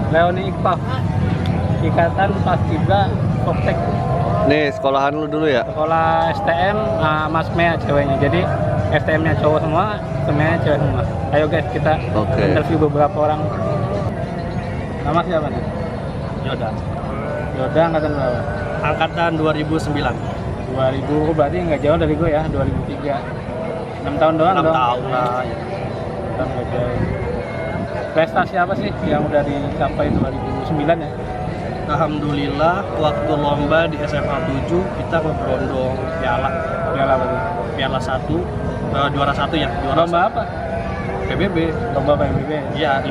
Leoni Ikpaf, Ikatan Paskibra Koptek. Nih sekolahan lu dulu ya? Sekolah STM, Mas Mea ceweknya. Jadi STM-nya cowok semua, STM-nya cewek semua. Ayo guys, kita interview beberapa orang. Nama siapa nih? Yoda. Yoda angkatan berapa? Angkatan 2009. 2000, berarti nggak jauh dari gue ya, 2003. 6 tahun doang 6 dong? tahun lah ya. Nggak jauh. Prestasi apa sih yang udah dicapai 2009 ya? Alhamdulillah waktu lomba di SMA 7 kita ngeberondong piala. Piala apa tuh? Piala 1, juara 1 ya. Juara Lomba apa? PBB. Lomba PBB. Iya,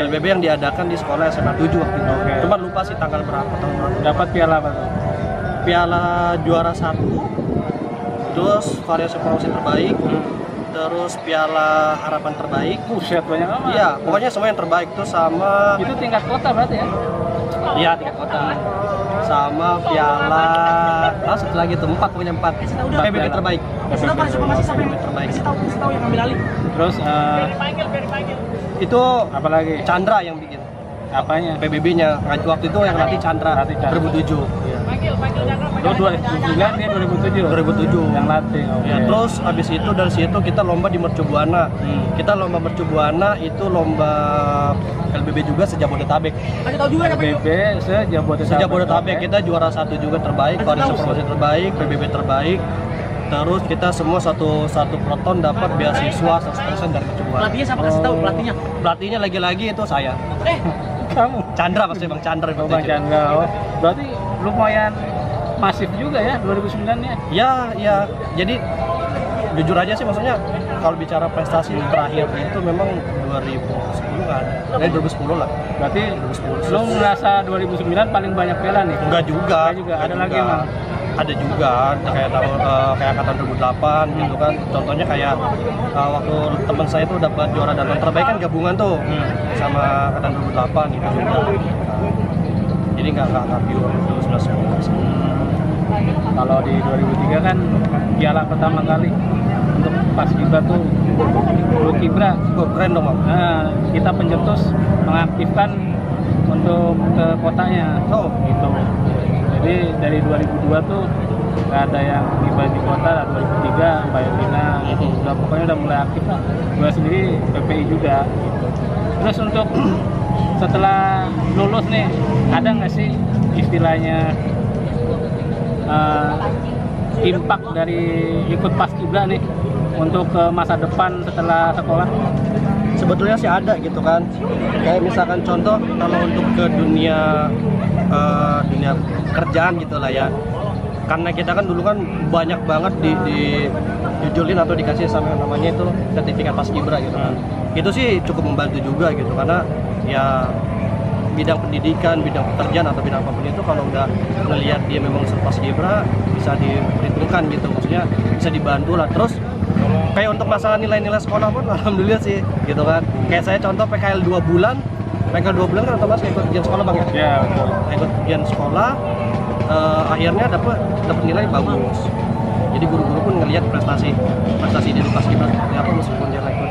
LBB yang diadakan di sekolah SMA 7 waktu itu. Oke. Cuma lupa sih tanggal berapa tahun berapa. Dapat piala apa tuh? Piala juara 1, terus variasi promosi terbaik, terus piala harapan terbaik. Buset, banyak amat. Iya, pokoknya semua yang terbaik tuh sama. Itu tingkat kota berarti ya? Iya, tingkat kota. Sama piala, satu lagi tuh 4, pokoknya 4. PBB terbaik. PBB terbaik. Terus Itu apa lagi? Chandra yang bikin. Apanya? PBB-nya. Waktu itu yang nanti Chandra. 2007. Iya. Lo 2009 dia 2007. 2007. Yang latih. Oke. Ya, terus habis itu dari situ kita lomba di Mercubuana. Kita lomba Mercubuana itu lomba LBB juga se-Jabodetabek. PBB Se-Jabodetabek kita juara 1 juga terbaik, variasi promosi terbaik, PBB terbaik. Terus kita semua satu proton dapat beasiswa 100% dari Mercubuana. Pelatihnya siapa kasih tahu pelatihnya? Pelatihnya lagi-lagi itu saya. Kamu? Chandra pasti Bang Chandra. Oh, Bang Chandra. Oh, berarti lumayan masif juga ya 2009-nya. Ya. Jadi jujur aja sih maksudnya kalau bicara prestasi terakhir itu memang 2010 nggak ada. Dari 2010 lah. Berarti 2010. lo merasa 2009 paling banyak piala nih? Enggak juga. Ada lagi emang? Ada juga, kayak angkatan 2008 gitu kan. Contohnya kayak waktu teman saya tuh dapat juara dan terbaik kan gabungan tuh sama angkatan 2008 gitu juga. Jadi nggak pure 2019. Kalau di 2003 kan piala pertama kali untuk Paskibra tuh Kibra. Keren dong, Bang. Nah, kita pencetus mengaktifkan untuk ke kotanya. Oh, gitu. Jadi dari 2002 tuh nggak ada yang tiba di kota, 2003 Mbak Elvina gitu. Udah pokoknya udah mulai aktif lah. Gue sendiri PPI juga gitu. Terus untuk setelah lulus nih, ada nggak sih istilahnya impact dari ikut Paskibra nih untuk ke masa depan setelah sekolah? sebetulnya sih ada gitu kan. Kayak misalkan contoh kalau untuk ke dunia kerjaan gitu lah ya. Karena kita kan dulu kan banyak banget dijujulin atau dikasih sama namanya itu sertifikat Paskibra gitu kan. Itu sih cukup membantu juga gitu karena ya bidang pendidikan, bidang pekerjaan atau bidang apapun itu kalau udah ngelihat dia memang Paskibra bisa diperhitungkan gitu, maksudnya bisa dibantu lah. Terus kayak untuk masalah nilai-nilai sekolah pun alhamdulillah sih gitu kan. Kayak saya contoh PKL 2 bulan kan otomatis ikut ujian sekolah Bang ya? Ya betul. Ikut ujian sekolah, akhirnya dapat nilai bagus. Jadi guru-guru pun ngelihat prestasi di Paskibra seperti apa meskipun dia ikut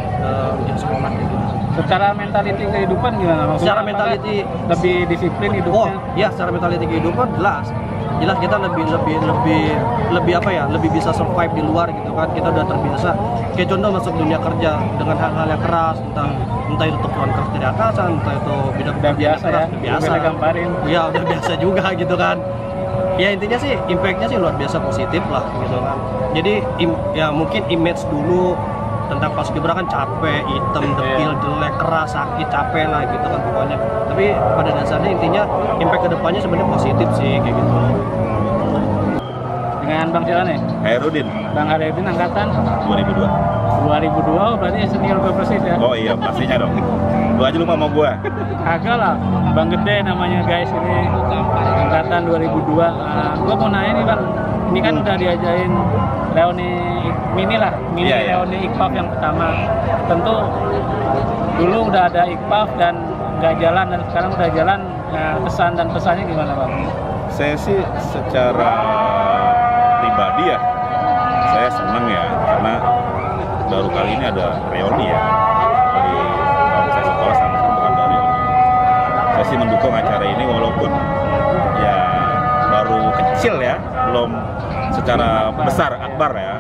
ujian sekolah gitu. Secara mentality kehidupan gimana? Maksudnya Secara mentality lebih disiplin hidupnya? Oh, iya, secara mentality kehidupan jelas kita lebih apa ya, lebih bisa survive di luar gitu kan. Kita udah terbiasa. Kayak contoh masuk dunia kerja dengan hal-hal yang keras, entah itu tukeran keras dari atasan, entah itu bidang Udah biasa keras, ya, biasa. udah gamparin. Iya, udah biasa juga gitu kan. Ya intinya sih impact-nya sih luar biasa positif lah gitu kan. Jadi ya mungkin image dulu tentang Paskibra kan capek, hitam, dekil, jelek, keras, sakit, capek lah gitu kan pokoknya. Tapi pada dasarnya intinya impact kedepannya sebenarnya positif sih kayak gitu. Dengan Bang siapa nih? Hairudin Bang Hairudin angkatan 2002. 2002 berarti senior gue persis ya? Oh iya pastinya dong. Lu aja lupa sama gua. Kagak lah, Bang Gede namanya guys ini angkatan 2002. Gue mau nanya nih Bang, ini kan udah diajain Leoni Iya. Leoni Ikpaf yang pertama. Tentu dulu udah ada Ikpaf dan nggak jalan dan sekarang udah jalan. Kesan dan pesannya gimana Bang? Saya sih secara pribadi ya, saya senang ya karena baru kali ini ada reuni ya dari saya sekolah sama satu ada reuni. saya sih mendukung acara ini walaupun ya baru kecil ya, belum secara besar akbar ya.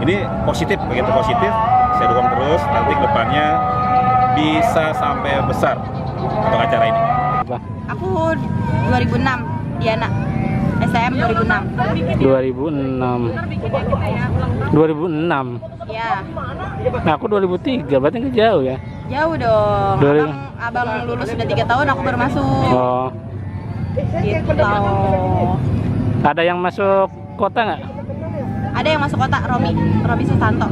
Ini positif, begitu positif, saya dukung terus. Nanti kedepannya bisa sampai besar untuk acara ini. Aku 2006, Diana. STM 2006. 2006. Ya, Nah, aku 2003, berarti nggak jauh ya? jauh dong. 2000. Abang lulus sudah 3 tahun, aku baru masuk. Oh, Gitu. ada yang masuk kota nggak? Ada yang masuk kota, Romi Susanto.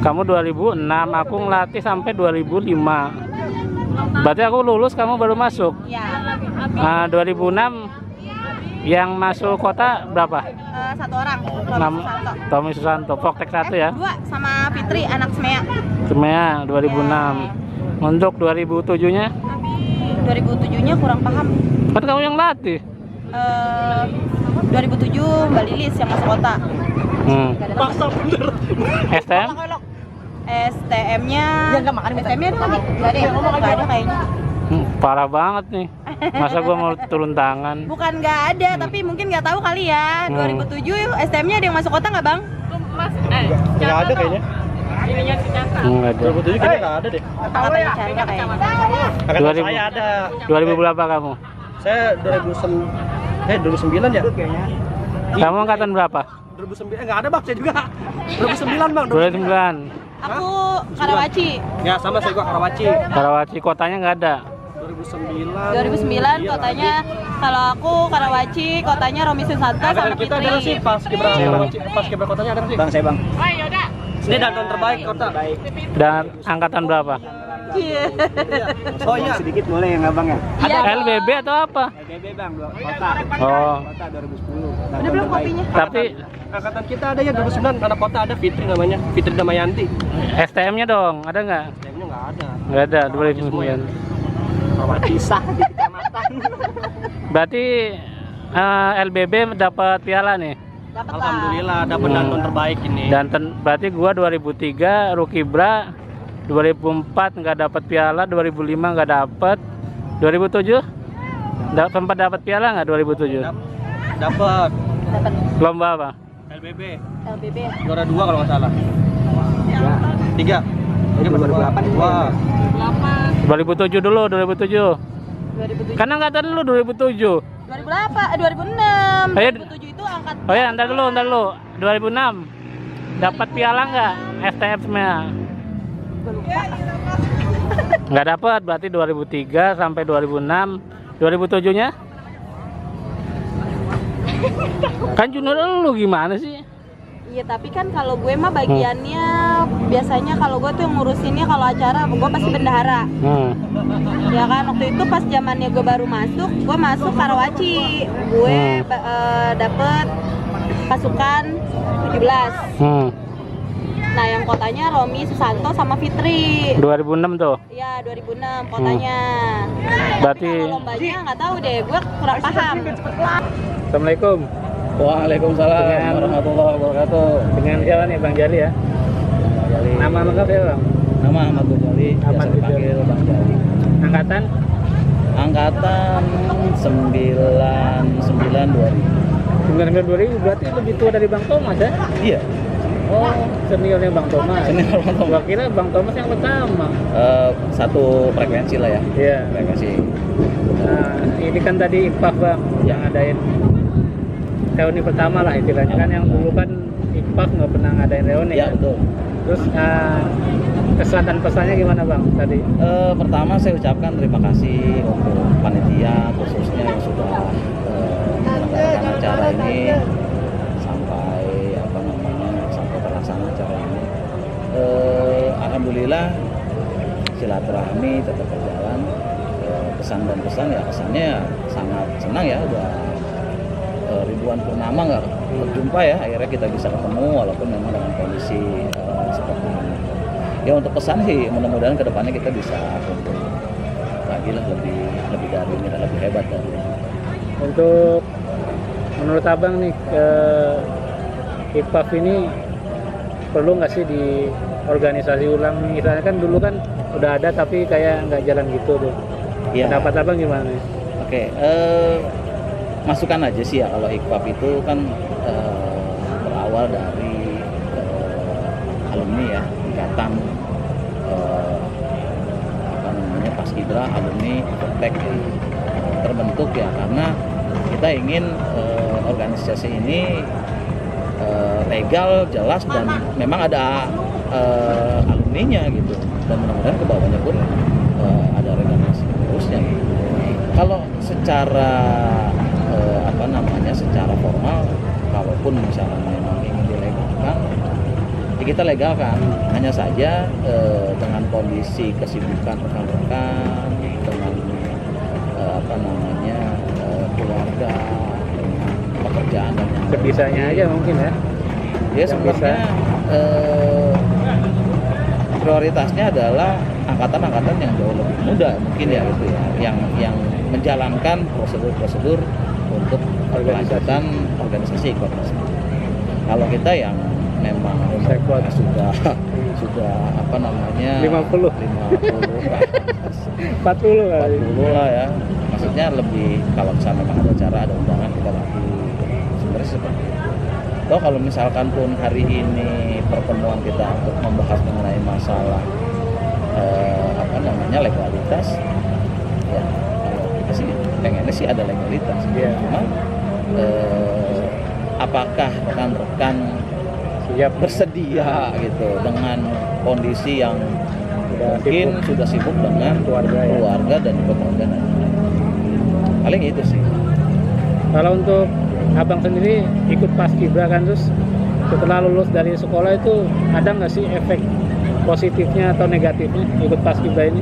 Kamu 2006, aku ngelatih sampai 2005. Berarti aku lulus, kamu baru masuk. Ya, 2006 yang masuk kota berapa? satu orang, Romi Nama Susanto. Tommy Susanto, Voktek 1 ya? Dua sama Fitri, anak Semea. Semea 2006. Untuk 2007-nya? 2007-nya kurang paham. Kan kamu yang latih. 2007 Mbak Lilis yang masuk kota. Paksa bener. STM? STM-nya STM-nya ada lagi? Nggak ada kayaknya. Parah banget nih. Masa gua mau turun tangan? Bukan nggak ada, tapi mungkin nggak tahu kali ya. 2007 STM-nya ada yang masuk kota nggak, Bang? Nggak ada kayaknya. Nggak ada. 2007 kayaknya nggak ada deh. Angkatannya Chandra kayaknya. Angkatan 2000. saya ada. 2000 berapa kamu? Saya 2009 ya. Kamu angkatan berapa? 2009 nggak ada bang, saya juga 2009 bang. 2009. Aku Karawaci. Ya sama saya juga Karawaci. Karawaci kotanya nggak ada. 2009 kotanya, kalau aku Karawaci, kotanya Romi Susanto angkatan sama kita ada nggak sih Fitri. pas kibra Karawaci, pas kibra kotanya ada nggak sih? Bang saya bang. Ini danton terbaik kota. Dan angkatan berapa? Iya. Oh iya. Sedikit boleh ya nggak bang ya? Iya. LBB atau apa? LBB bang, kota. Oh, Kota 2010. Udah belum kopinya? tapi Angkatan kita ada ya 2009 anak kota ada Fitri namanya, Fitri Damayanti. STM-nya dong, ada nggak? STM-nya nggak ada. Nggak ada, 2009. Karawaci sah di kecamatan. Berarti LBB dapat piala nih. Dapat lah. Alhamdulillah dapat danton terbaik ini. Dan berarti gua 2003 Rookie Bra, 2004 nggak dapat piala, 2005 nggak dapat, 2007 sempat dapat piala nggak 2007? Dapat Dapat Lomba apa? LBB LBB. juara 2 kalau nggak salah. 3. 2008. Wah. 2007 dulu, 2007. 2007. Karena angkatan lu 2007. 2008, 2006. Ayo. 2007 itu angkat. Oh ya, ntar dulu. 2006 dapat piala nggak STF Semea? Nggak dapat, berarti 2003 sampai 2006. 2007-nya? Kan junior lu gimana sih? Iya, tapi kan kalau gue mah bagiannya biasanya kalau gue tuh yang ngurusinnya kalau acara gue pasti bendahara. Ya kan, waktu itu pas zamannya gue baru masuk, gue masuk Karawaci. Gue dapet pasukan 17. Nah, yang kotanya Romi Susanto sama Fitri. 2006 tuh. Iya, 2006 kotanya. Berarti Tapi kalau lombanya nggak tahu deh, gue kurang paham. Assalamualaikum. Waalaikumsalam warahmatullahi wabarakatuh. Dengan siapa nih Bang Jali ya? Jali. Nama lengkap ya Bang? Nama Ahmad Gojali, Ahmad biasa dipanggil Bang Jali. Angkatan? Angkatan 99 2000. 2000 berarti lebih tua dari Bang Thomas ya? Iya. Oh, seniornya Bang Thomas. Senior Bang Thomas. Gua kira Bang Thomas yang pertama. Satu frekuensi lah ya. Iya. Frekuensi. Nah, ini kan tadi IPAF Bang yang ngadain reuni pertama lah istilahnya kan, yang dulu kan IPAF nggak pernah ngadain reuni Iya kan? betul. Terus kesan dan pesannya gimana Bang tadi? Pertama saya ucapkan terima kasih untuk panitia khususnya yang sudah menyelenggarakan acara ini sampai sampai terlaksana acara ini. Alhamdulillah silaturahmi tetap berjalan. Pesan dan pesan ya, kesannya ya sangat senang ya, udah ribuan purnama nggak berjumpa ya, akhirnya kita bisa ketemu walaupun memang dengan kondisi seperti ini. Ya untuk pesan sih mudah-mudahan kedepannya kita bisa kumpul lagi lah, lebih dari ini dan lebih hebat dari ini. Untuk menurut Abang nih, IPAF ini perlu nggak sih di organisasi ulang? Misalnya kan dulu kan udah ada tapi kayak nggak jalan gitu tuh. Ya. Pendapat abang gimana? Oke, masukan aja sih ya kalau IKFAP itu kan berawal dari alumni ya, ikatan apa namanya Paskibra alumni Iptek terbentuk ya karena kita ingin organisasi ini legal, jelas dan memang ada alumninya gitu dan mudah-mudahan ke bawahnya pun ada organisasi terusnya gitu. Kalau secara apa namanya secara formal, kalaupun misalnya memang ingin dilegalkan, ya kita legalkan. Hanya saja dengan kondisi kesibukan rekan-rekan, dengan apa namanya keluarga, dengan pekerjaan dan yang Sebisanya aja mungkin ya. ya yang sebenarnya prioritasnya adalah angkatan-angkatan yang jauh lebih muda mungkin ya gitu ya, yang menjalankan prosedur-prosedur untuk kelanjutan organisasi IKFAP tersebut. Kalau kita yang memang sudah apa namanya 50 40 kali. 40 lah ya, maksudnya lebih kalau misalnya memang ada acara, ada undangan kita lagi sebenarnya seperti itu. Toh kalau misalkan pun hari ini pertemuan kita untuk membahas mengenai masalah apa namanya legalitas, ya kalau kita sih pengennya sih ada legalitas. Cuma apakah rekan-rekan Siap bersedia gitu dengan kondisi yang mungkin sibuk. sudah sibuk dengan keluarga dan juga pekerjaan. Paling itu sih. Kalau untuk abang sendiri ikut Paskibra kan, terus setelah lulus dari sekolah itu ada nggak sih efek positifnya atau negatifnya ikut Paskibra ini?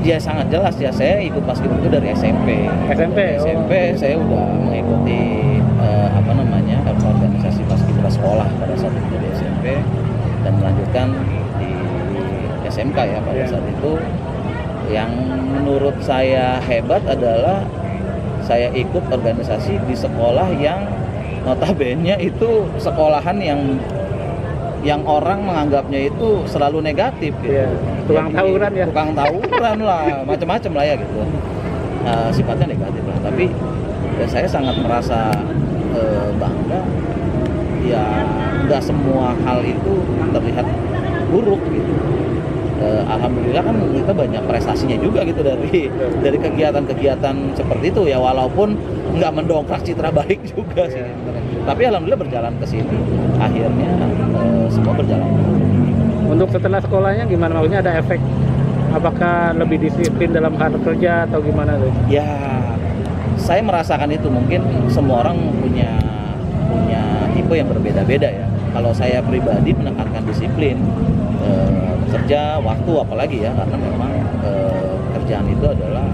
Ya sangat jelas ya, saya ikut Paskibra itu dari SMP. SMP saya udah mengikuti apa namanya organisasi Paskibra sekolah pada saat itu di SMP dan melanjutkan di SMK ya pada saat itu. Yang menurut saya hebat adalah saya ikut organisasi di sekolah yang notabene itu sekolahan yang orang menganggapnya itu selalu negatif gitu. Tukang tawuran ya. Tukang tawuran lah, macam-macam lah ya gitu. Sifatnya negatif lah. Tapi ya, saya sangat merasa bangga. Ya nggak semua hal itu terlihat buruk gitu. Alhamdulillah kan kita banyak prestasinya juga gitu dari kegiatan-kegiatan seperti itu ya, walaupun nggak mendongkrak citra baik juga sih. Tapi alhamdulillah berjalan ke sini akhirnya semua berjalan. Untuk setelah sekolahnya gimana, maksudnya ada efek, apakah lebih disiplin dalam hal kerja atau gimana tuh? Ya saya merasakan itu, mungkin semua orang punya tipe yang berbeda-beda ya. Kalau saya pribadi menekankan disiplin kerja, waktu apalagi ya, karena memang kerjaan itu adalah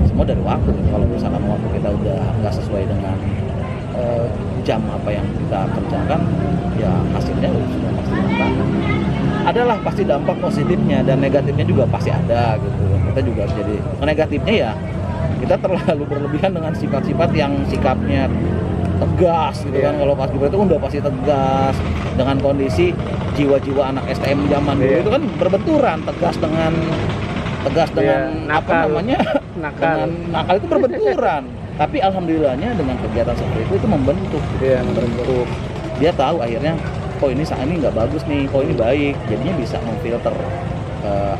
semua dari waktu. Kalau misalkan waktu kita udah nggak sesuai dengan jam apa yang kita kerjakan, ya hasilnya sudah pasti dampak. Adalah pasti dampak positifnya dan negatifnya juga pasti ada gitu. Kita juga harus jadi negatifnya ya kita terlalu berlebihan dengan sifat-sifat yang sikapnya tegas gitu kan. Kalau Paskibra itu udah pasti tegas dengan kondisi jiwa-jiwa anak STM zaman dulu itu kan berbenturan, tegas dengan apa namanya dengan nakal itu berbenturan. Tapi alhamdulillahnya dengan kegiatan seperti itu membentuk membentuk. Dia tahu akhirnya oh ini saat ini nggak bagus nih, oh ini baik, jadinya bisa memfilter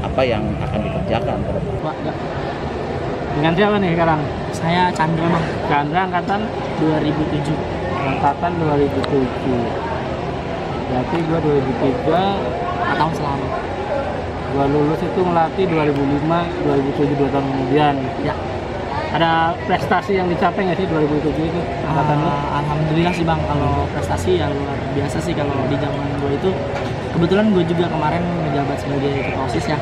apa yang akan dikerjakan ke depan. Dengan siapa nih sekarang? Saya Chandra Bang. Chandra angkatan 2007. Angkatan 2007. Berarti gua 2003, 4 tahun selama. gua lulus itu ngelatih 2005, 2007, 2 tahun kemudian. Ya. Ada prestasi yang dicapai nggak sih 2007 itu angkatan lu? Alhamdulillah sih Bang, kalau prestasi ya luar biasa sih kalau di zaman gue itu. Kebetulan gue juga kemarin menjabat sebagai ketua OSIS ya.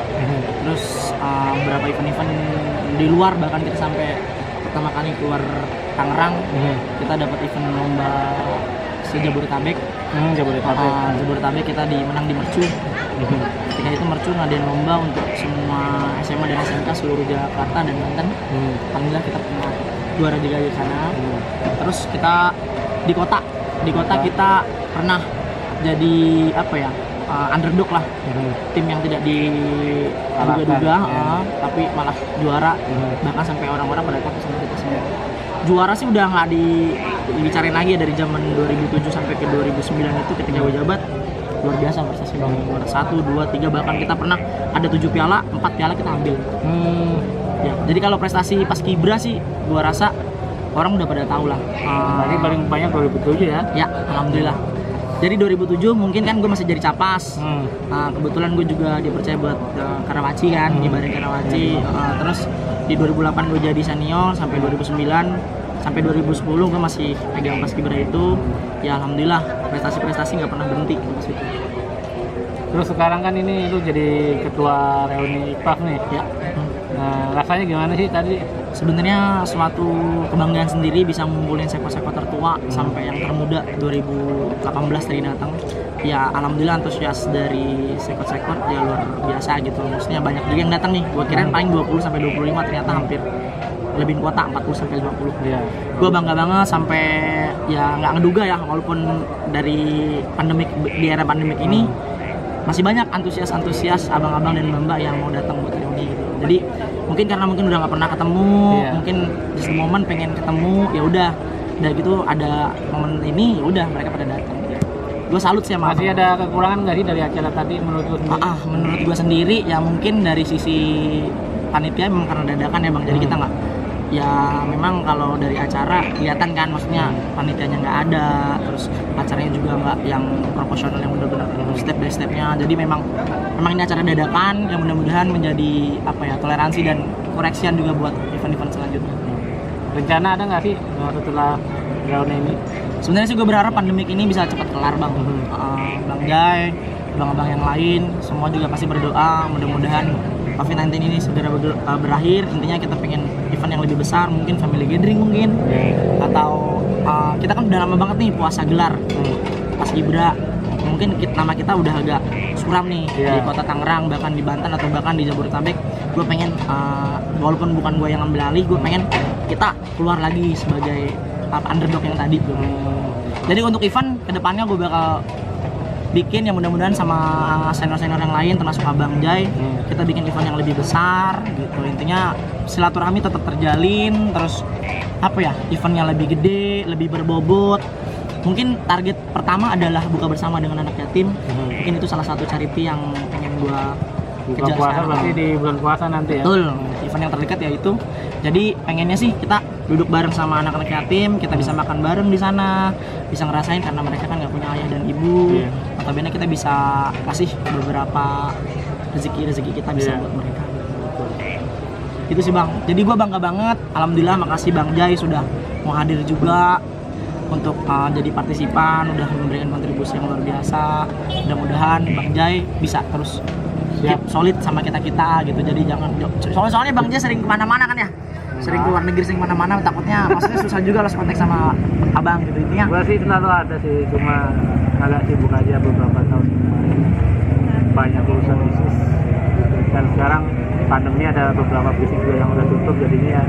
Terus beberapa event-event di luar, bahkan kita sampai pertama kali keluar Tangerang, kita dapat event lomba se-Jabodetabek. Jabodetabek kita menang di Mercu. Ketika itu Mercu ngadain lomba untuk semua SMA dan SMK seluruh Jakarta dan Banten. Alhamdulillah kita pernah juara 3 di sana. Terus kita di kota kita pernah jadi apa ya, underdog lah, tim yang tidak diduga-duga, tapi malah juara, bahkan sampai orang-orang pada takut sama kita semua. Juara sih udah nggak dibicarain lagi ya, dari zaman 2007 sampai ke 2009 itu ketika gue jabat luar biasa prestasi Bang. 1, 2, 3 bahkan kita pernah ada 7 piala, 4 piala kita ambil. Ya, jadi kalau prestasi Paskibra sih gua rasa orang udah pada tahu lah. Berarti paling banyak 2007 ya? Ya, alhamdulillah. Jadi 2007 mungkin kan gue masih jadi capas. Kebetulan gue juga dipercaya buat Karawaci kan, ngibarin Karawaci. Terus di 2008 gue jadi senior sampai 2009, sampai 2010 gue masih pegang Paskibra itu. Ya alhamdulillah prestasi-prestasi nggak pernah berhenti di situ. Terus sekarang kan ini lu jadi ketua reuni IPAF nih. Ya. Nah, rasanya gimana sih tadi? Sebenarnya suatu kebanggaan sendiri bisa ngumpulin sekor-sekor tertua sampai yang termuda 2018 tadi datang. Ya alhamdulillah antusias dari sekor-sekor ya luar biasa gitu. Maksudnya banyak juga yang datang nih. Gua kirain paling 20 sampai 25, ternyata hampir lebihin kuota 40 sampai 50. Iya. Gua bangga banget sampai ya nggak ngeduga ya, walaupun dari pandemik, di era pandemik ini masih banyak antusias abang-abang dan mbak-mbak yang mau datang buat reuni gitu. Jadi mungkin karena udah nggak pernah ketemu, mungkin di momen pengen ketemu, ya udah gitu ada momen ini, ya udah mereka pada datang. Gue salut sih sama Masih ada kekurangan nggak sih dari acara tadi menurut lu sendiri? Menurut gue sendiri ya mungkin dari sisi panitia memang karena dadakan ya Bang, jadi kita nggak, ya memang kalau dari acara kelihatan kan, maksudnya panitianya nggak ada, terus acaranya juga nggak yang proporsional yang benar-benar step by stepnya. Jadi memang ini acara dadakan yang mudah-mudahan menjadi toleransi dan koreksian juga buat event-event selanjutnya. Rencana ada nggak sih setelah reuni ini? Sebenarnya sih gue berharap pandemik ini bisa cepat kelar Bang. Bang Jai, abang-abang yang lain semua juga pasti berdoa mudah-mudahan COVID-19 ini segera berakhir. Intinya kita pengen event yang lebih besar, mungkin family gathering mungkin, atau kita kan udah lama banget nih puasa gelar Paskibra. Mungkin nama kita udah agak suram nih di kota Tangerang, bahkan di Banten atau bahkan di Jabodetabek. Gue pengen walaupun bukan gue yang ngambil alih, gue pengen kita keluar lagi sebagai underdog yang tadi. Jadi untuk event kedepannya gue bakal bikin yang mudah-mudahan sama senior-senior yang lain termasuk Abang Jai, kita bikin event yang lebih besar gitu. Intinya silaturahmi tetap terjalin, terus eventnya lebih gede, lebih berbobot. Mungkin target pertama adalah buka bersama dengan anak yatim. Mungkin itu salah satu charity yang pengen gua buka puasa berarti di bulan puasa nanti ya. Betul, event yang terdekat ya itu. Jadi pengennya sih kita duduk bareng sama anak-anak yatim, kita bisa makan bareng di sana, bisa ngerasain karena mereka kan nggak punya ayah dan ibu. Notabene kita bisa kasih beberapa rezeki kita bisa buat mereka. Itu sih Bang. Jadi gua bangga banget. Alhamdulillah, makasih Bang Jai sudah mau hadir juga untuk jadi partisipan, udah memberikan kontribusi yang luar biasa. Mudah-mudahan Bang Jai bisa terus keep solid sama kita gitu. Jadi jangan soalnya Bang Jai sering kemana-mana kan ya, sering keluar negeri, sering kemana-mana, takutnya maksudnya susah juga harus kontak sama abang gitu. Intinya gua sih selalu ada sih, cuma agak sibuk aja beberapa tahun kemarin, banyak urusan bisnis dan sekarang pandemi ada beberapa bisnis juga yang udah tutup, jadinya ya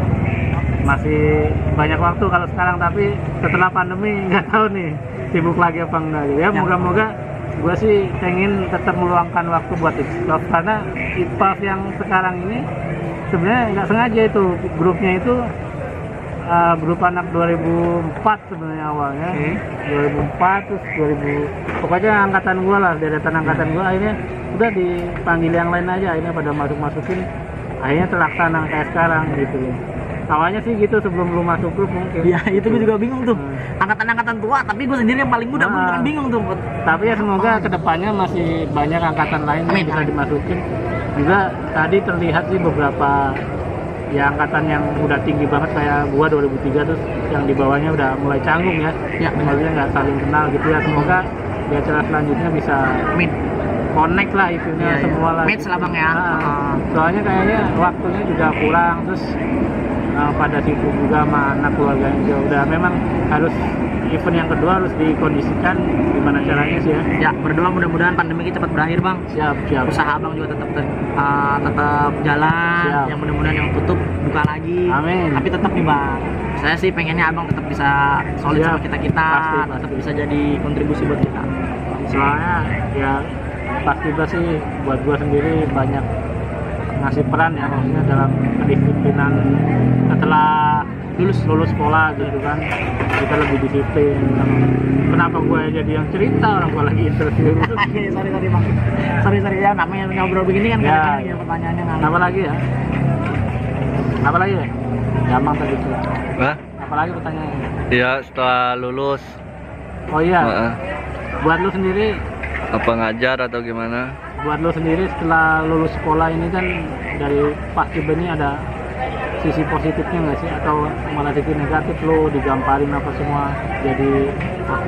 masih banyak waktu kalau sekarang. Tapi setelah pandemi nggak tahu nih sibuk lagi apa enggak gitu ya. Moga-moga gue sih pengen tetap meluangkan waktu buat IPAF, karena IPAF yang sekarang ini sebenarnya nggak sengaja itu grupnya itu grup anak 2004 sebenarnya awalnya. 2004 terus 2000, pokoknya angkatan gue lah, deretan angkatan gue, akhirnya udah dipanggil yang lain aja, akhirnya pada masukin, akhirnya terlaksana kayak sekarang gitu loh. Awalnya sih gitu sebelum lu masuk grup mungkin. Iya, itu gue juga bingung tuh. Angkatan-angkatan tua, tapi gue sendiri yang paling muda, gue kan bingung tuh. Tapi ya semoga kedepannya masih banyak angkatan lain yang bisa dimasukin. Juga tadi terlihat sih beberapa ya angkatan yang udah tinggi banget kayak gua 2003, terus yang di bawahnya udah mulai canggung ya. Maksudnya nggak saling kenal gitu ya. Semoga di acara selanjutnya bisa connect lah isunya semua lah. Match lah Bang ya. Soalnya kayaknya waktunya juga kurang, terus pada sibuk juga sama anak keluarganya juga. Udah memang harus event yang kedua harus dikondisikan gimana caranya sih ya. Ya, berdoa mudah-mudahan pandemi ini cepat berakhir Bang. Siap. Usaha Abang juga tetap jalan. Siap. Yang mudah-mudahan yang tutup buka lagi. Amin. Tapi tetap nih Bang, saya sih pengennya Abang tetap bisa solid sama kita. Pasti. Tetap bisa jadi kontribusi buat kita. Soalnya ya Paskibra sih buat gue sendiri banyak ngasih peran ya, maksudnya dalam kedisiplinan setelah lulus sekolah gitu kan, kita lebih disiplin. Kenapa gue jadi yang cerita, orang gue lagi interview. sorry bang, sorry ya, namanya ngobrol begini kan Ya. kadang-kadang ya pertanyaannya nggak. Apa lagi ya? Apa lagi ya? Gampang tadi tuh. Hah? Apa lagi pertanyaannya? Iya, setelah lulus Oh iya, Heeh. buat lu sendiri, apa ngajar atau gimana? buat lu sendiri setelah lulus sekolah ini kan dari Paskibra ini ada sisi positifnya nggak sih, atau malah sisi negatif lo digamparin apa semua jadi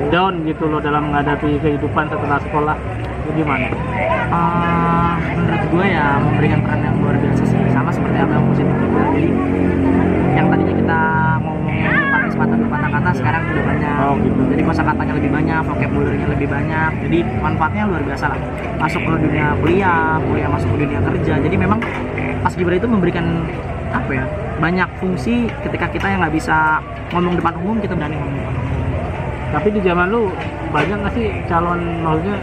down gitu lo dalam menghadapi kehidupan setelah sekolah, itu gimana? Menurut gue ya memberikan peran yang luar biasa sih, sama seperti apa yang positif juga. Jadi yang tadinya kita ngomongin sepatah kata sekarang udah banyak. Oh, gitu. Jadi kosakatanya lebih banyak, vocabulary-nya lebih banyak. Jadi manfaatnya luar biasa lah. Masuk ke dunia kuliah masuk ke dunia kerja. Jadi memang Paskibra itu memberikan apa ya, banyak fungsi ketika kita yang nggak bisa ngomong depan umum, kita berani ngomong depan umum. Tapi di zaman lu banyak nggak sih calon, maksudnya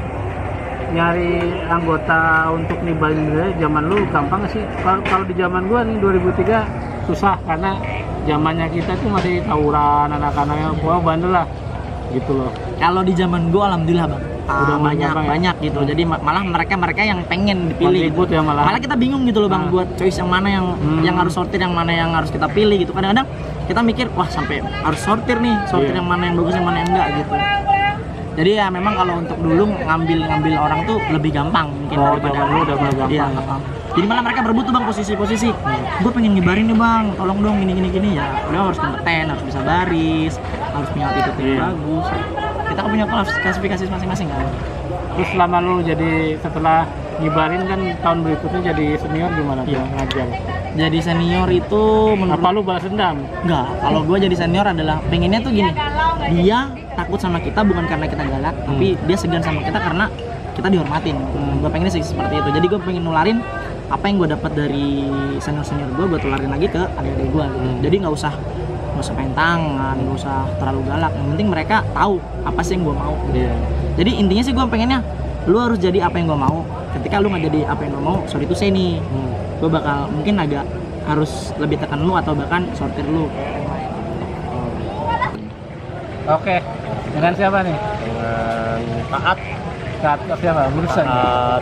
nyari anggota untuk nibahin dia, zaman lu gampang nggak sih? Kalau di zaman gua nih 2003 susah, karena zamannya kita tuh masih tawuran, anak-anaknya gua bandel lah gitu loh. Kalau di zaman gue alhamdulillah bang, Udah banyak gitu. Jadi malah mereka yang pengen dipilih Ribut gitu. ya malah. Malah kita bingung gitu loh bang, buat choice yang mana yang harus sortir, yang mana yang harus kita pilih gitu. Kadang-kadang kita mikir wah sampai harus sortir Iya. yang mana yang bagus, yang mana yang enggak gitu. Jadi ya memang kalau untuk dulu ngambil orang tuh lebih gampang mungkin daripada zaman lu udah mulai gampang. Iya. Jadi malah mereka berebut tuh bang posisi-posisi. Gue pengen nyebarin nih bang, tolong dong gini ya. Udah harus kompeten, harus bisa baris, harus punya attitude yang bagus. Kita kan punya klasifikasi masing-masing kan. Terus selama lu jadi setelah ngibarin kan tahun berikutnya jadi senior gimana tuh ngajar? Jadi senior itu menurut Apa lu balas dendam? enggak, kalau gue jadi senior adalah pengennya tuh gini, dia takut sama kita bukan karena kita galak, tapi dia segan sama kita karena kita dihormatin. Gue pengennya sih seperti itu. Jadi gue pengen nularin apa yang gue dapat dari senior gue tularin lagi ke adik-adik gue gitu. Jadi nggak usah main tangan, nggak usah terlalu galak. Yang penting mereka tahu apa sih yang gue mau. Jadi intinya sih gue pengennya lu harus jadi apa yang gue mau. Ketika lu nggak jadi apa yang gue mau, sorry itu saya nih, gue bakal mungkin agak harus lebih tekan lu atau bahkan sortir lu. Oke, dengan siapa nih? Dengan Taat Saat siapa? Burusan?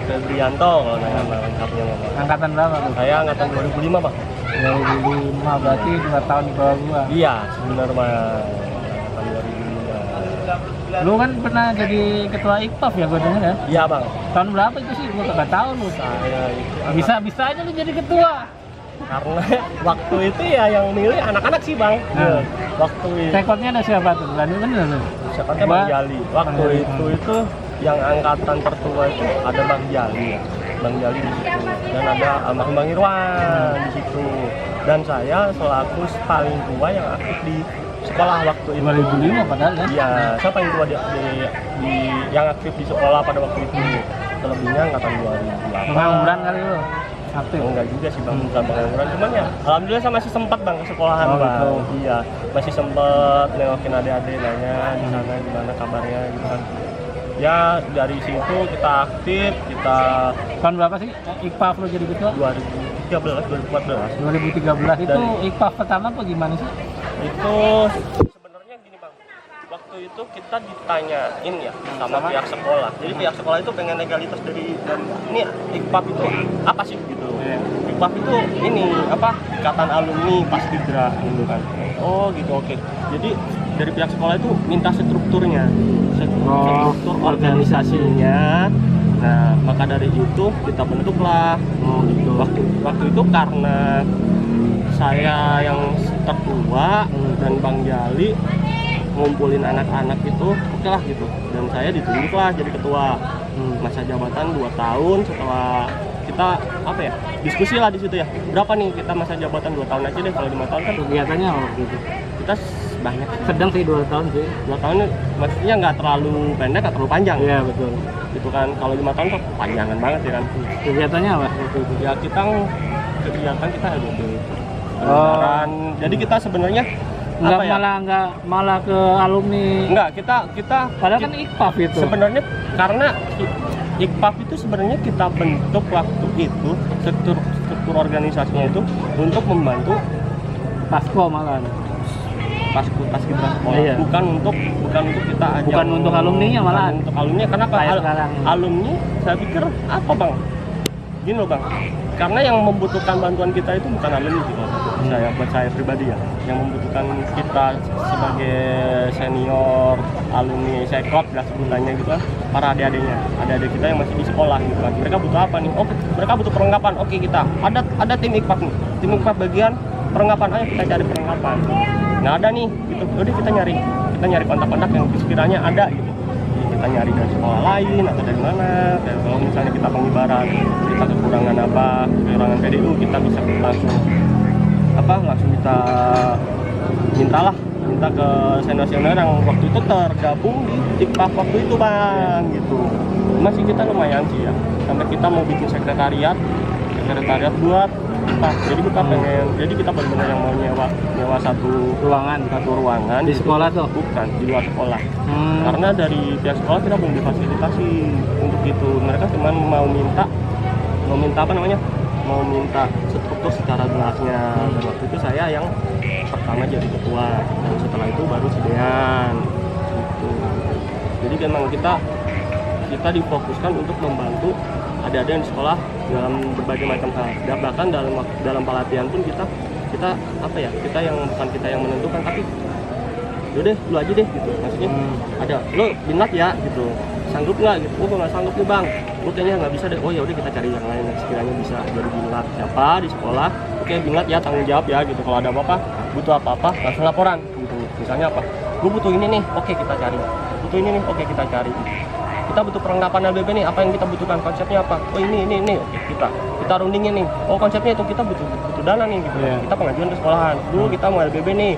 Febrianto kalau nama lengkapnya Bapak. Angkatan berapa tuh? Saya angkatan 2005 Pak. 2005, berarti 2 tahun di bawah gua. Iya, sebenarnya mah angkatan 2005. Lu kan pernah jadi ketua IKPAF ya gua denger ya? Iya Bang. Tahun berapa itu sih? Gua nggak tahu lu. Saya itu Bisa aja lu jadi ketua. karena waktu itu ya yang milih anak-anak sih Bang. Nah. Waktu itu Rekodnya ada siapa tuh? Berani bener lu? siapanya Bang Jali. Waktu Bang Jali. itu yang angkatan tertua itu ada Bang Jali ya. Bang Jali di situ dan ada almarhum Bang Irwan di situ. Dan saya selaku paling tua yang aktif di sekolah waktu itu. 2005 padahal ya? Iya, saya paling tua di yang aktif di sekolah pada waktu itu. Selebihnya angkatan 2008. Pengangguran kali lu? Aktif? Oh, enggak juga sih Bang, bukan pengangguran, cuman ya alhamdulillah saya masih sempat Bang ke sekolahan Oh, Bang. gitu. Iya, masih sempat nengokin adik-adik, nanya di sana gimana kabarnya gitu kan. Ya dari situ kita aktif, kita Tahun berapa sih IKPAF lu jadi ketua? 2013, 2014 2013 itu Dari- IKPAF pertama apa gimana sih? itu sebenarnya gini Bang, waktu itu kita ditanyain ya sama pihak sekolah. Jadi pihak sekolah itu pengen legalitas dari ini IKPAF itu apa sih gitu. Iya. IKPAF itu ini apa, ikatan alumni Paskibra gitu kan. Oh gitu, oke. Jadi dari pihak sekolah itu minta strukturnya, struktur organisasinya. Nah maka dari itu kita bentuklah. Gitu. Waktu itu karena saya yang tertua dan Bang Jali ngumpulin anak-anak itu oke lah gitu, dan saya ditunjuk lah jadi ketua. Masa jabatan 2 tahun. Setelah kita apa ya, diskusi lah di situ ya, berapa nih kita masa jabatan 2 tahun aja deh, kalau 5 tahun kan Kegiatannya waktu itu? kita banyak. Sedang sih 2 tahun sih. 2 tahun maksudnya nggak terlalu pendek, nggak terlalu panjang Iya betul. gitu kan. Kalau 5 tahun kok panjangan banget ya kan. Kegiatannya apa waktu itu? Ya kita kegiatan kita LDB. Oh. Jadi kita sebenarnya Nggak apa ya? malah ke alumni. Enggak, kita Padahal kan IKPAF itu. sebenarnya karena IKPAP itu sebenarnya kita bentuk waktu itu struktur organisasinya itu untuk membantu Pasko malah. paskibra sekolah, Iya. bukan untuk kita ajak, Bukan untuk alumninya malahan. bukan untuk alumni. Kenapa? Kayak sekarang. Alumni saya pikir apa bang? Gini loh bang, karena yang membutuhkan bantuan kita itu bukan alumni gitu. Buat saya pribadi ya, yang membutuhkan kita sebagai senior alumni sekot lah sebutannya gitu kan, para adik-adiknya, adik-adik kita yang masih di sekolah gitu kan. Mereka butuh apa nih? Oke, mereka butuh perlengkapan. Oke, kita ada tim IKPAP nih, tim IKPAP bagian perlengkapan, ayo kita cari perlengkapan. Nggak ada nih, gitu. Udah kita nyari kontak-kontak yang sekiranya ada gitu. Jadi kita nyari dari sekolah lain atau dari mana. Kayak kalau misalnya kita pengibaran, kita kekurangan PDU, kita bisa langsung kita minta ke senior-senior yang waktu itu tergabung di IKPAP waktu itu bang, gitu. Masih kita lumayan sih ya, sampai kita mau bikin sekretariat buat IKPAP. Jadi kita benar-benar yang mau nyewa satu ruangan Di sekolah tuh? Bukan, di luar sekolah. Karena dari pihak sekolah kita belum difasilitasi untuk itu. Mereka cuma mau minta struktur secara jelasnya. Dan waktu itu saya yang pertama jadi ketua, dan setelah itu baru si Dean gitu. Jadi memang kita difokuskan untuk membantu adik-adik di sekolah dalam berbagai macam hal. Dan bahkan dalam pelatihan pun kita bukan kita yang menentukan, tapi yaudah lu aja deh gitu. Maksudnya ada lo minat ya gitu, sanggup nggak gitu. Oh nggak sanggup nih bang, lo kayaknya nggak bisa deh. Oh ya udah kita cari yang lain yang sekiranya bisa jadi binat siapa di sekolah. Oke, binat ya, tanggung jawab ya gitu. Kalau ada apa-apa, butuh apa-apa langsung laporan gitu. Misalnya apa, gue butuh ini nih, oke kita cari. Butuh ini nih, oke kita cari. Kita butuh perlengkapan LBB nih, apa yang kita butuhkan, konsepnya apa? Oh ini, oke kita rundingin nih. Oh konsepnya itu kita butuh dana nih gitu. Kita pengajuan ke sekolahan. Dulu kita mau LBB nih,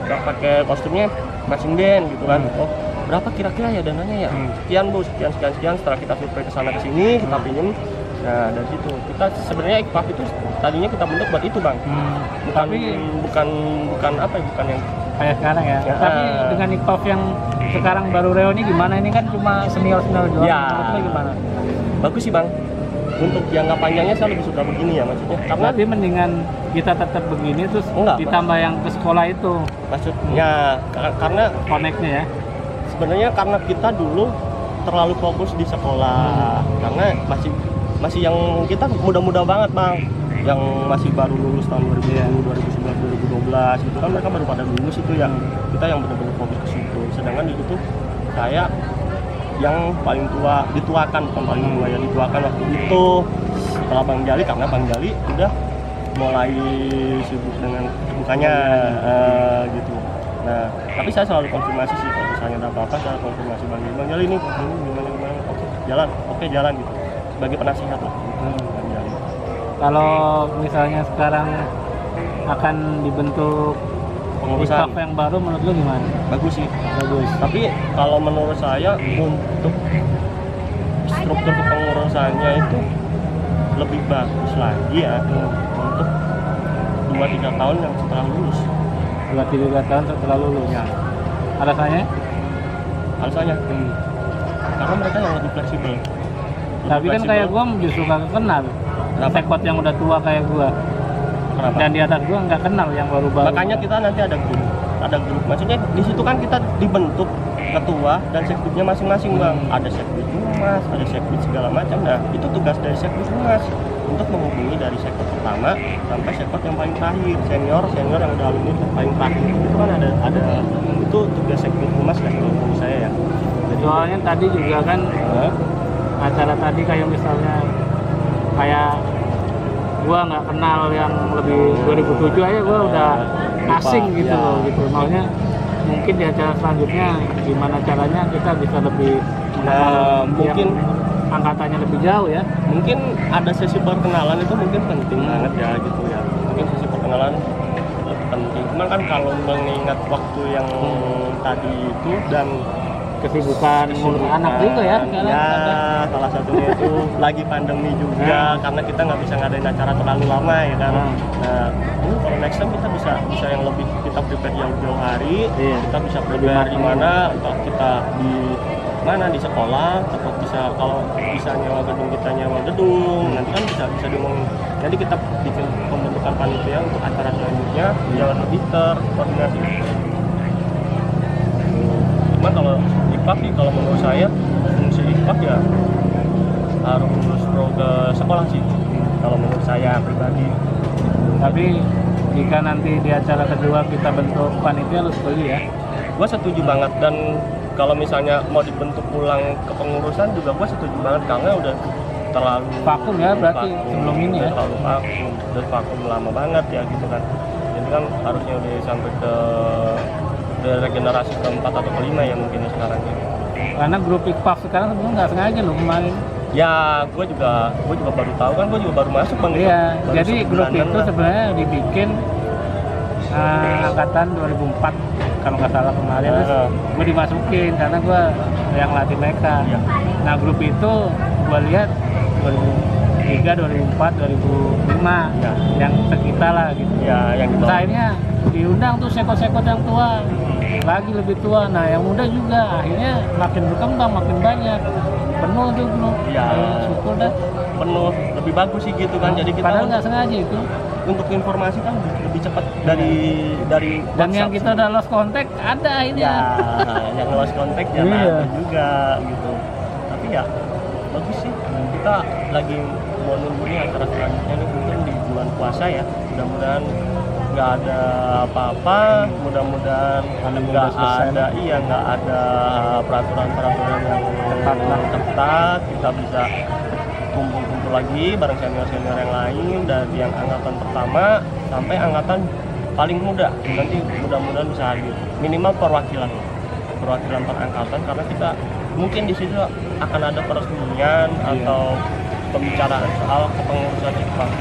udah pakai kostumnya marching band gitu kan. Oh berapa kira-kira ya dananya ya? Sekian bu, sekian. Setelah kita survei ke sana ke sini, kita pinjem. Nah dari situ kita sebenarnya IKPAP itu tadinya kita bentuk buat itu bang. Bukan yang Kayak sekarang ya. Tapi dengan IKPAP yang sekarang baru reuni gimana? Ini kan cuma senior doang. Ya. Menurut lu gimana? Bagus sih bang. Untuk jangka panjangnya saya lebih suka begini ya maksudnya. Karena Tapi mendingan kita tetap begini terus ditambah yang ke sekolah itu. Maksudnya karena Connect-nya ya. sebenarnya karena kita dulu terlalu fokus di sekolah. Karena masih yang kita muda-muda banget bang, yang masih baru lulus tahun 2010, 2011, 2012 gitu kan, mereka baru pada lulus itu ya. Kita yang benar-benar fokus ke situ. Sedangkan di situ saya yang paling tua, dituakan waktu itu setelah Bang Jali, karena Bang Jali udah mulai sibuk dengan kesibukannya gitu. Nah, tapi saya selalu konfirmasi sih kalau misalnya ada apa-apa, saya konfirmasi Bang Jali ini gimana, oke jalan gitu, sebagai penasihat lah. Bang Jali. Kalau misalnya sekarang akan dibentuk Pengurusan IKPAP yang baru, menurut lu gimana? bagus sih. Bagus. Tapi kalau menurut saya untuk struktur kepengurusannya itu lebih bagus lagi ya untuk 2-3 tahun yang setelah lulus. 2-3 tahun setelah lulus. Ya. Alasannya? Karena mereka yang lebih fleksibel. Tapi kan kayak gua justru gak kenal. Sekot yang udah tua kayak gua. Kenapa? Dan di atas gua nggak kenal yang baru-baru. Makanya kita nanti ada grup. Maksudnya di situ kan kita dibentuk ketua dan sekbidnya masing-masing bang. Ada sekbid humas, ada sekbid segala macam. Nah itu tugas dari sekbid humas untuk menghubungi dari sektor pertama sampai sektor yang paling terakhir, senior yang udah alumni itu paling terakhir. Itu kan ada itu tugas sekbid humas lah kalau menurut saya ya. Jadi, soalnya tadi juga kan acara tadi kayak misalnya kayak gua nggak kenal yang lebih 2007 aja gua udah asing gitu loh gitu. Maunya mungkin di acara selanjutnya gimana caranya kita bisa lebih mungkin angkatannya lebih jauh ya. Mungkin ada sesi perkenalan itu mungkin penting banget ya gitu ya. Mungkin sesi perkenalan penting. Cuman kan kalau mengingat waktu yang tadi itu dan kesibukan ngurus anak juga ya sekarang. Ya, salah satunya itu lagi pandemi juga karena kita nggak bisa ngadain acara terlalu lama ya kan. Nah, ini kalau next time kita bisa yang lebih kita prepare jauh-jauh hari. Kita bisa prepare di mana kita di mana di sekolah atau bisa kalau bisa nyewa gedung kita nyewa gedung nanti kan bisa diomongin. Jadi kita bikin pembentukan panitia untuk acara selanjutnya biar lebih terkoordinasi. Cuma kalau IPAK sih kalau menurut saya fungsi IPAK ya harus pro ke sekolah sih kalau menurut saya pribadi. Tapi jika nanti di acara kedua kita bentuk panitia, lu setuju ya? Gue setuju banget, dan kalau misalnya mau dibentuk ulang kepengurusan juga gue setuju banget karena udah terlalu Vakum ya berarti sebelum ini ya? terlalu vakum lama banget ya gitu kan. Jadi kan harusnya udah sampai ke regenerasi keempat atau kelima ya mungkin sekarang ini. Karena grup IPAK sekarang sebenarnya nggak sengaja loh kemarin. Ya, gue juga baru tahu kan, gue juga baru masuk bang. Iya, baru jadi grup sebulanan itu lah. sebenarnya dibikin angkatan 2004 kalau nggak salah kemarin. Terus gue dimasukin karena gue yang latih mereka. Iya. Nah grup itu gue lihat 2003, 2004, 2005 Iya. yang sekitar lah gitu. Ya, yang di Terus bawah. akhirnya diundang tuh sekot-sekot yang tua, lagi lebih tua. Nah yang muda juga akhirnya makin berkembang, makin banyak. Penuh tuh penuh. Iya. Syukur dah. Penuh, lebih bagus sih gitu kan. Jadi kita Padahal nggak sengaja itu. untuk informasi kan lebih cepat dari Dan yang WhatsApp kita sih. udah lost contact ada akhirnya. Ya, yang lost contact ya Iya. ada juga gitu. Tapi ya bagus sih. Kita lagi mau nunggu nih acara selanjutnya nih mungkin di bulan puasa ya. Mudah-mudahan nggak ada apa-apa. Mudah-mudahan nggak ada nggak ada peraturan-peraturan yang ketat. Kita bisa kumpul-kumpul lagi bareng senior-senior yang lain dari yang angkatan pertama sampai angkatan paling muda. Nanti mudah-mudahan bisa hadir minimal perwakilan per angkatan karena kita mungkin di situ akan ada peresmian atau pembicaraan soal kepengurusan IPAK.